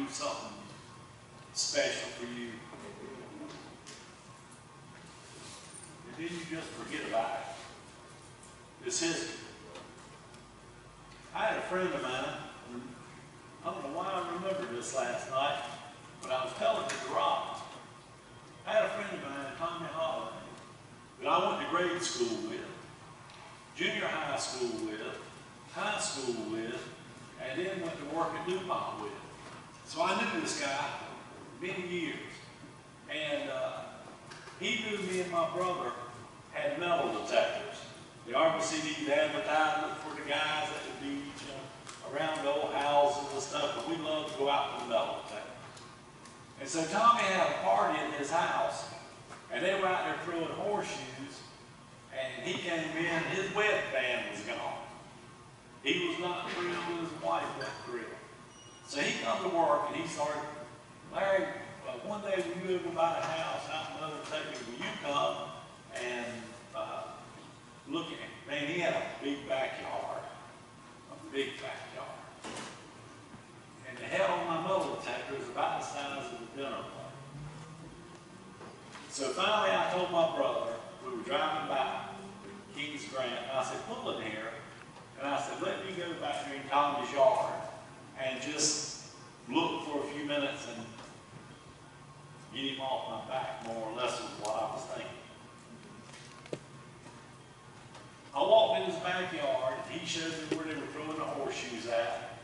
do something special for you. And then you just forget about it. It's history. I had a friend of mine, I don't know why I remembered this last night, but I was telling it to Rob. I had a friend of mine, Tommy Holland, that I went to grade school with, junior high school with, high school with, and then went to work at DuPont with. So I knew this guy many years. And he knew me and my brother had metal detectors. The RBCD advertisement for the guys that would be around the old houses and stuff, but we loved to go out to the metal detector. And so Tommy had a party at his house, and they were out there throwing horseshoes, and he came in, his wet band was gone. He was not thrilled, his wife wasn't thrilled. So he come to work, and he started, Larry, one day when you ever buy a house out in another country, will you come and look at it? Man, he had a big backyard, And the head on my metal detector is about the size of the dinner plate. So finally I told my brother, we were driving by Kings Grant, and I said, pull in here. And I said, let me go back there in Tommy's yard and just look for a few minutes and get him off my back, more or less is what I was thinking. I walked in his backyard, and he showed me where they were throwing the horseshoes at.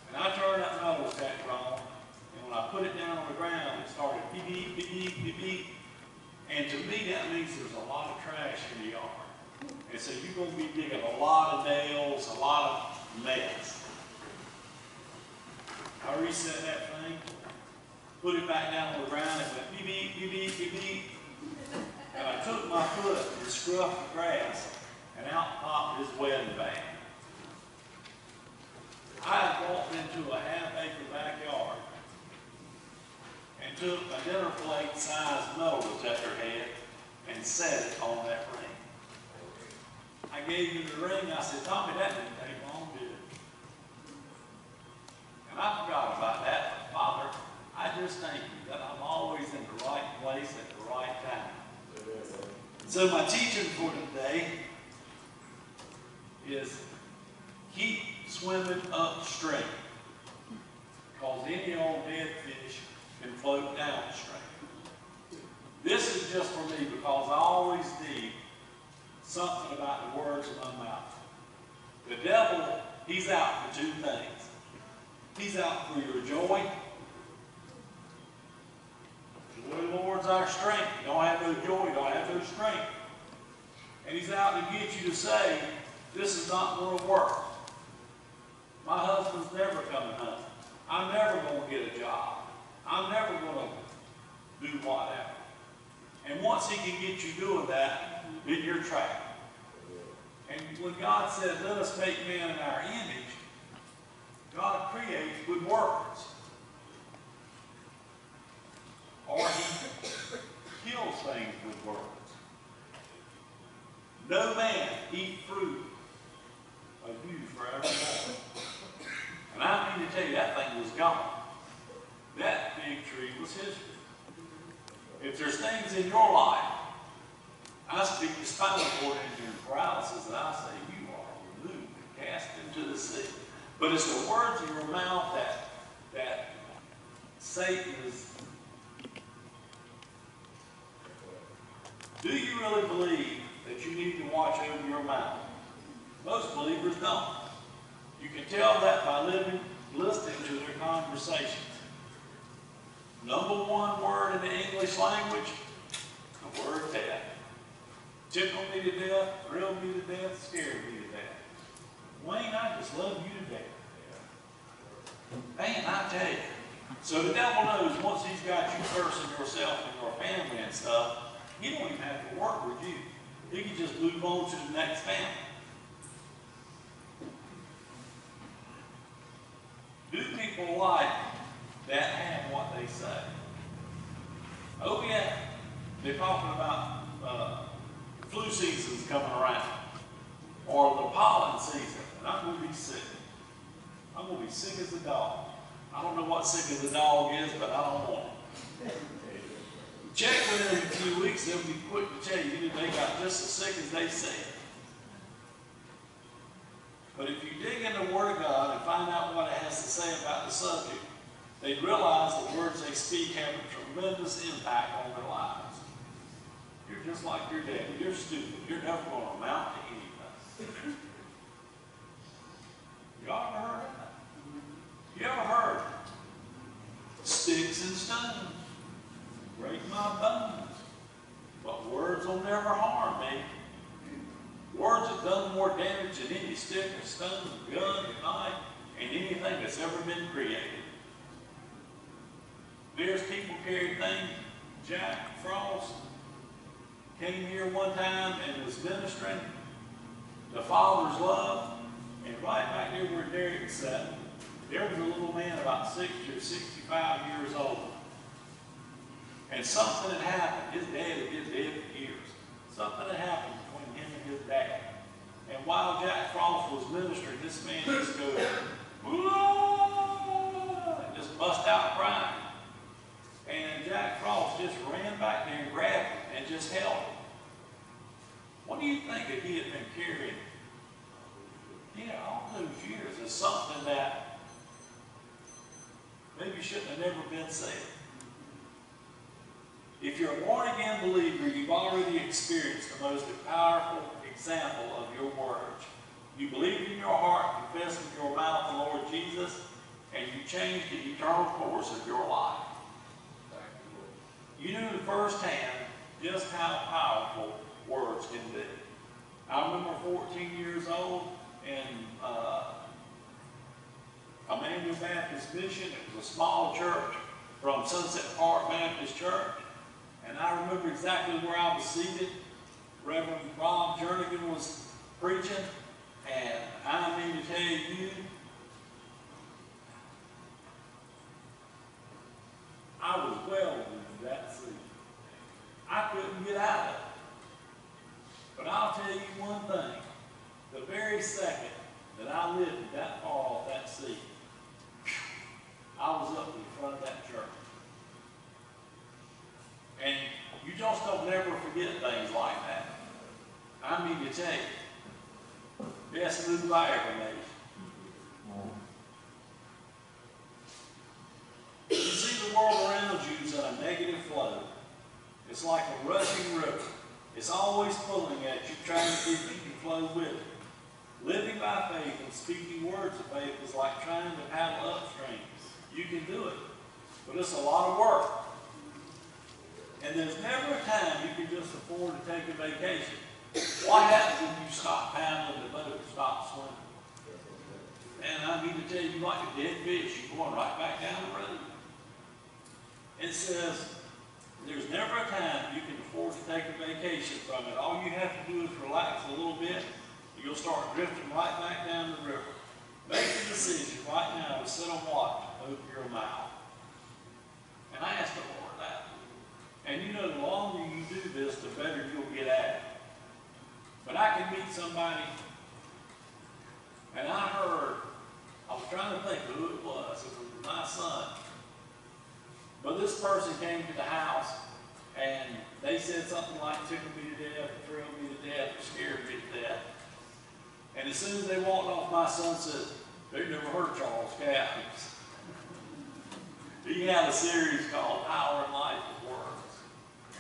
And I turned that metal detector on, and when I put it down on the ground, it started beep, beep, beep, beep, beep, beep. And to me, that means there's a lot of trash in the yard. And so you're going to be digging a lot of nails, a lot of mess. I reset that thing, put it back down on the ground, and went beep, beep, beep, beep, beep, beep. And I took my foot and scruffed the grass, and out popped his wedding band. I had walked into a half-acre backyard and took a dinner plate-sized metal detector head and set it on that ring. I gave him the ring. I said, Tommy, that didn't take long, did it? And I forgot about that. Father, I just thank you that I'm always in the right place at the right time. So my teaching for today is keep swimming upstream, because any old dead fish can float downstream. This is just for me because I always need something about the words of my mouth. The devil, he's out for two things. He's out for your joy. Joy of the Lord's our strength. You don't have no joy, you don't have no strength. And he's out to get you to say, this is not going to work. My husband's never coming home. I'm never going to get a job. I'm never going to do whatever. And once he can get you doing that, then you're trapped. And when God said, let us make man in our image, God creates good workers. Or he kills things with words. No man eat fruit of you forevermore. And I mean to tell you, that thing was gone. That fig tree was history. If there's things in your life, I speak the spinal cord into your paralysis, and I say, you are removed and cast into the sea. But it's the words in your mouth that Satan is. Do you really believe that you need to watch over your mouth? Most believers don't. You can tell that by listening to their conversations. Number one word in the English language, the word death. Tickle me to death, thrill me to death, scare me to death. Wayne, I just love you to death. Man, I tell you. So the devil knows once he's got you cursing yourself and your family and stuff, he don't even have to work with you. He can just move on to the next family. Do people like that have what they say? Oh yeah, they're talking about flu season's coming around, or the pollen season, and I'm going to be sick. I'm going to be sick as a dog. I don't know what sick of the dog is, but I don't want it. Check with them in a few weeks, they'll be quick to tell you that they got just as sick as they said. But if you dig in the Word of God and find out what it has to say about the subject, they realize the words they speak have a tremendous impact on their lives. You're just like your daddy. You're stupid. You're never going to amount to anything. You ever heard that? You ever heard sticks and stones break my bones, but words will never harm me? Words have done more damage than any stick or stone, gun, or knife, and anything that's ever been created. There's people carried things. Jack Frost came here one time and was ministering the Father's love, and right back there where Derek sat, there was a little man about 60 or 65 years old. And something had happened. His dad had been dead for years. Something had happened between him and his dad. And while Jack Frost was ministering, this man just goes, "Whoa!" and just bust out crying. And Jack Frost just ran back there and grabbed him and just held him. What do you think that he had been carrying? Yeah, all those years is something that maybe shouldn't have never been said. If you're a born-again believer, you've already experienced the most powerful example of your words. You believed in your heart, confessed with your mouth the Lord Jesus, and you changed the eternal course of your life. You knew firsthand just how powerful words can be. I remember 14 years old in Emmanuel Baptist Mission. It was a small church from Sunset Park Baptist Church. And I remember exactly where I was seated. Reverend Rob Jernigan was preaching. And I mean to tell you, I was well in that seat. I couldn't get out of it. But I'll tell you one thing. The very second that I lifted that far off that seat, I was up in front of that church. And you just don't never forget things like that. I mean to tell you, best move I ever made. You see, the world around you is in a negative flow. It's like a rushing river. It's always pulling at you, trying to see if you can flow with it. Living by faith and speaking words of faith is like trying to paddle upstream. You can do it, but it's a lot of work. And there's never a time you can just afford to take a vacation. What happens if you stop paddling, the boat stops swimming? And I mean to tell you, like a dead fish, you're going right back down the road. It says, there's never a time you can afford to take a vacation from it. All you have to do is relax a little bit, and you'll start drifting right back down the river. Make a decision right now to sit and watch, open your mouth. And I asked the Lord that. And you know, the longer you do this, the better you'll get at it. But I can meet somebody, and I was trying to think who it was. It was my son. But this person came to the house, and they said something like, tickled me to death, thrilled me to death, or scared me to death. And as soon as they walked off, my son said, "They've never heard Charles Catholics." He had a series called Power and Life of Words.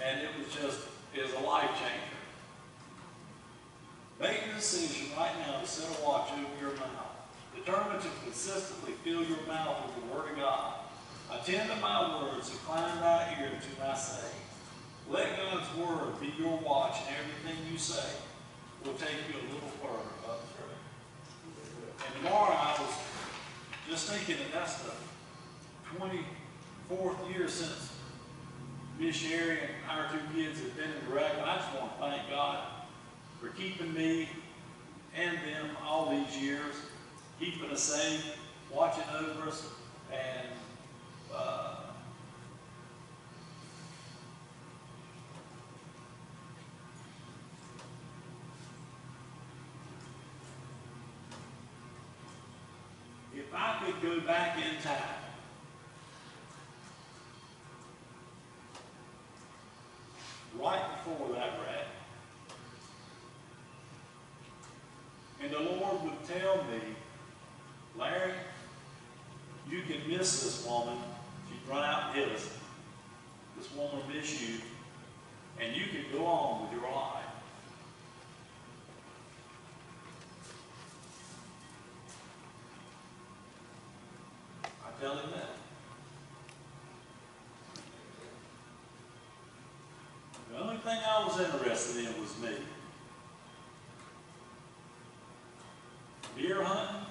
And it was a life changer. Make a decision right now to sit and watch over your mouth. Determine to consistently fill your mouth with the Word of God. Attend to my words, incline thy ear to my saying. Let God's Word be your watch, and everything you say will take you a little further up through. And tomorrow I was just thinking that that's the 24th year since Miss Sherry and our two kids have been in the wreck. And I just want to thank God for keeping me and them all these years, keeping us safe, watching over us, and if I could go back in time right before that wreck. And the Lord would tell me, Larry, you can miss this woman. She'd run out and hit us. This woman will miss you, and you can go on with your life. I tell him that. The only thing I was interested in was me. Deer hunting,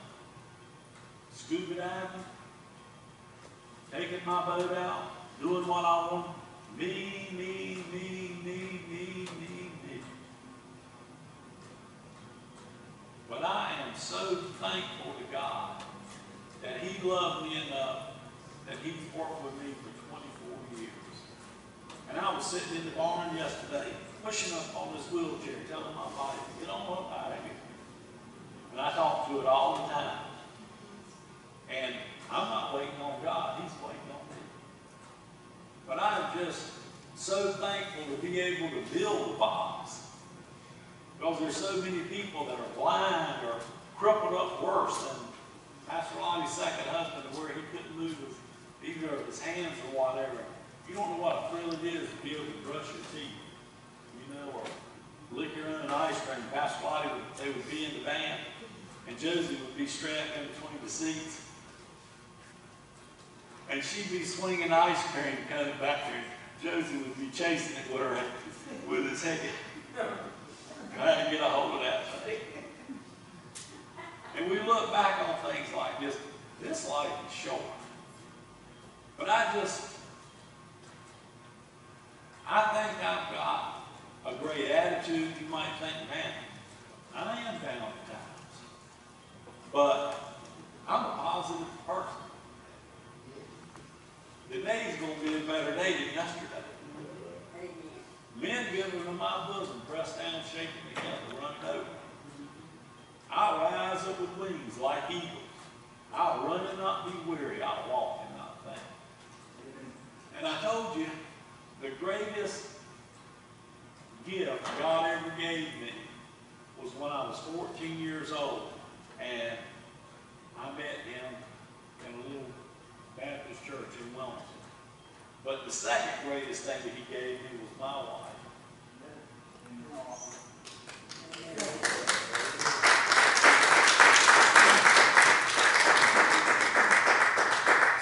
scuba diving, taking my boat out, doing what I want. Me, me, me, me, me, me, me. But I am so thankful to God that He loved me enough that He's worked with me for 24 years. And I was sitting in the barn yesterday, pushing up on this wheelchair, telling my body, get on up out of here. And I talk to it all the time. And I'm not waiting on God, He's waiting on me. But I'm just so thankful to be able to build a box. Because there's so many people that are blind or crippled up worse than Pastor Lottie's second husband, where he couldn't move either of his hands or whatever. You don't know what a thrill it is to be able to brush your teeth, you know, or lick your own ice cream. Pastor Lottie, they would be in the van, and Josie would be strapped in between the seats. And she'd be swinging ice cream coming back there. Josie would be chasing it with her, with his head, trying to get a hold of that thing. And we look back on things like this life is short. But I think I've got a great attitude. You might think, man, I am down at times. But I'm a positive person. Today's going to be a better day than yesterday. Men giving to my bosom, pressed down, shaking together, running over. I'll rise up with wings like eagles. I'll run and not be weary. I'll walk and not faint. And I told you, the greatest gift God ever gave me was when I was 14 years old, and I met Him in a little Baptist church in Wilmington. But the second greatest thing that He gave me was my wife.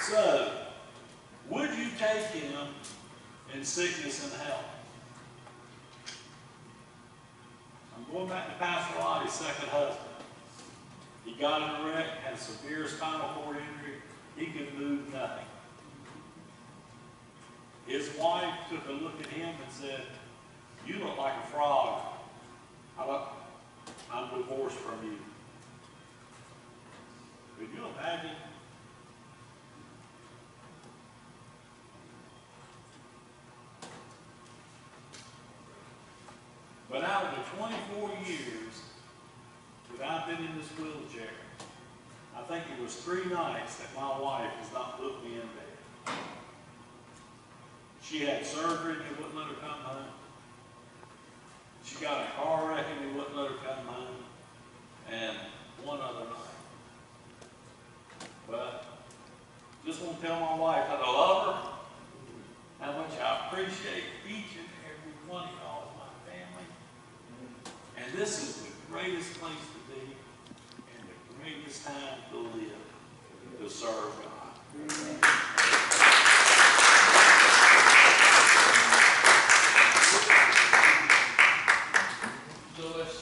So, would you take Him in sickness and health? I'm going back to Pastor Lottie's second husband. He got in a wreck, had a severe spinal cord injury. He could move nothing. His wife took a look at him and said, you look like a frog. I'm divorced from you. Could you imagine? But out of the 24 years that I've been in this wheelchair, I think it was 3 nights that my wife has not put me in bed. She had surgery and they wouldn't let her come home. She got a car wreck and they wouldn't let her come home. And one other night. But just want to tell my wife that I love her, how much I appreciate each and every one of y'all as my family. And this is the greatest place to be and the greatest time to live, to serve God.